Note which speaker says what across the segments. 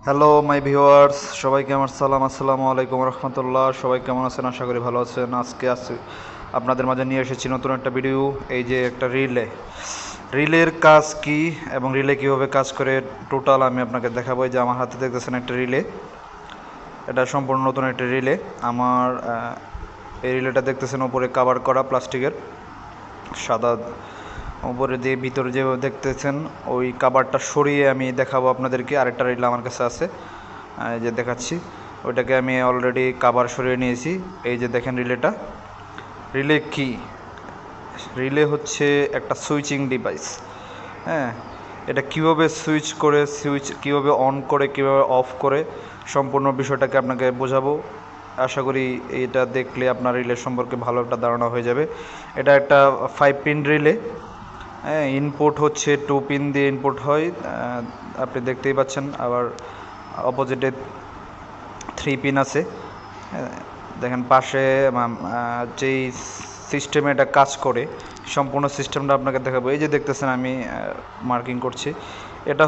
Speaker 1: Hello my viewers, সবাইকে আমার সালাম। আসসালামু আলাইকুম রহমতুল্লাহ। সবাই কেমন আছেন? আশা করি ভালো আছেন। আজকে আপনাদের মাঝে নিয়ে এসেছি নতুন একটা ভিডিও। এই যে একটা রিলের কাজ কি এবং রিলে কীভাবে কাজ করে টোটাল আমি আপনাকে দেখাবো। এই যে আমার হাতে দেখতেছেন একটা রিলে, এটা সম্পূর্ণ নতুন একটা রিলে। আমার এই রিলেটা দেখতেছেন উপরে কাভার করা প্লাস্টিকের সাদা, উপরে দিয়ে ভিতরে যে দেখতেছেন ওই কাভারটা সরিয়ে আমি দেখাবো আপনাদেরকে। আরেকটা রিলে আমার কাছে আছে, এই যে দেখাচ্ছি। ওইটাকে আমি অলরেডি কাভার সরিয়ে নিয়েছি। এই যে দেখেন রিলে কি, রিলে হচ্ছে একটা সুইচিং ডিভাইস। হ্যাঁ, এটা কীভাবে সুইচ কীভাবে অন করে কীভাবে অফ করে সম্পূর্ণ বিষয়টাকে আপনাকে বোঝাবো। আশা করি এটা দেখলে আপনার রিলে সম্পর্কে ভালো একটা ধারণা হয়ে যাবে। এটা একটা 5 পিন রিলে। হ্যাঁ, ইনপুট হচ্ছে 2 পিন দিয়ে ইনপুট হয়, আপনি দেখতেই পাচ্ছেন। আবার অপোজিটে 3 পিন আছে। দেখেন পাশে যেই সিস্টেমে এটা কাজ করে সম্পূর্ণ সিস্টেমটা আপনাকে দেখাবো। এই যে দেখতেছেন আমি মার্কিং করছি, এটা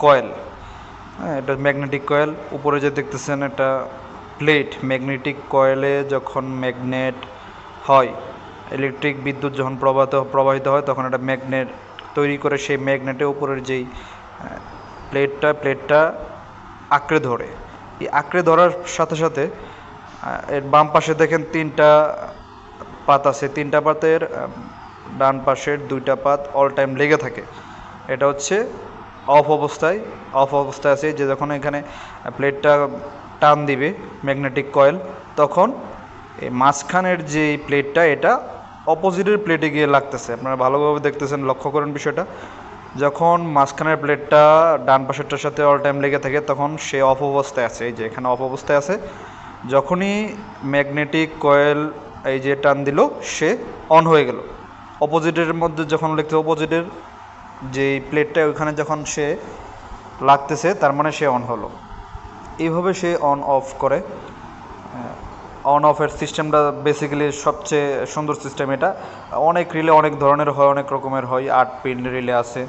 Speaker 1: কয়েল। হ্যাঁ, এটা ম্যাগনেটিক কয়েল। উপরে যে দেখতেছেন এটা প্লেট। ম্যাগনেটিক কয়েলে যখন ম্যাগনেট হয়, ইলেকট্রিক বিদ্যুৎ যখন প্রবাহিত হয় তখন একটা ম্যাগনেট তৈরি করে। সেই ম্যাগনেটের উপরের যেই প্লেটটা আঁকড়ে ধরে। এই আঁকড়ে ধরার সাথে সাথে এর বাম পাশে দেখেন 3টা পাত আছে। 3টা পাতের ডান পাশের 2টা পাত অল টাইম লেগে থাকে। এটা হচ্ছে অফ অবস্থায় আছে। যে যখন এখানে প্লেটটা টান দিবে ম্যাগনেটিক কয়েল, তখন এই মাঝখানের যে প্লেটটা এটা অপোজিটের প্লেটে গিয়ে লাগতেছে। আপনারা ভালোভাবে দেখতেছেন, লক্ষ্য করেন বিষয়টা। যখন মাঝখানের প্লেটটা ডান পাশেরটার সাথে অল টাইম লেগে থাকে তখন সে অফ অবস্থায় আছে। এই যে এখানে অফ অবস্থায় আছে। যখনই ম্যাগনেটিক কয়েল এই যে টান দিল, সে অন হয়ে গেল। অপোজিটের মধ্যে যখন লিখতে, অপোজিটের যেই প্লেটটা ওইখানে যখন সে লাগতেছে তার মানে সে অন হলো। এইভাবে সে অন অফ করে। অন অফের সিস্টেমটা বেসিক্যালি সবচেয়ে সুন্দর সিস্টেম এটা। অনেক রিলে অনেক ধরনের হয়, অনেক রকমের হয়। 8 পিন রিলে আছে,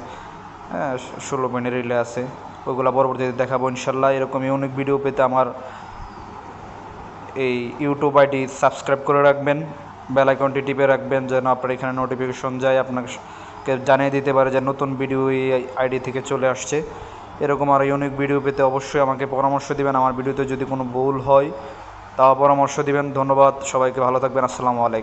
Speaker 1: 16 পিনের রিলে আছে। ওইগুলো পরবর্তীতে দেখাবো ইনশাল্লাহ। এরকমই অনেক ভিডিও পেতে আমার এই ইউটিউব আইডি সাবস্ক্রাইব করে রাখবেন, বেল আইকনটি টিপে রাখবেন যেন আপনার এখানে নোটিফিকেশন যায়, আপনাকে জানিয়ে দিতে পারে যে নতুন ভিডিও এই আইডি থেকে চলে আসছে। এরকম আর ইউনিক ভিডিও পেতে অবশ্যই আমাকে পরামর্শ দিবেন। আমার ভিডিওতে যদি কোনো ভুল হয় তাও পরামর্শ দিবেন। ধন্যবাদ সবাইকে, ভালো থাকবেন। আসসালামু আলাইকুম।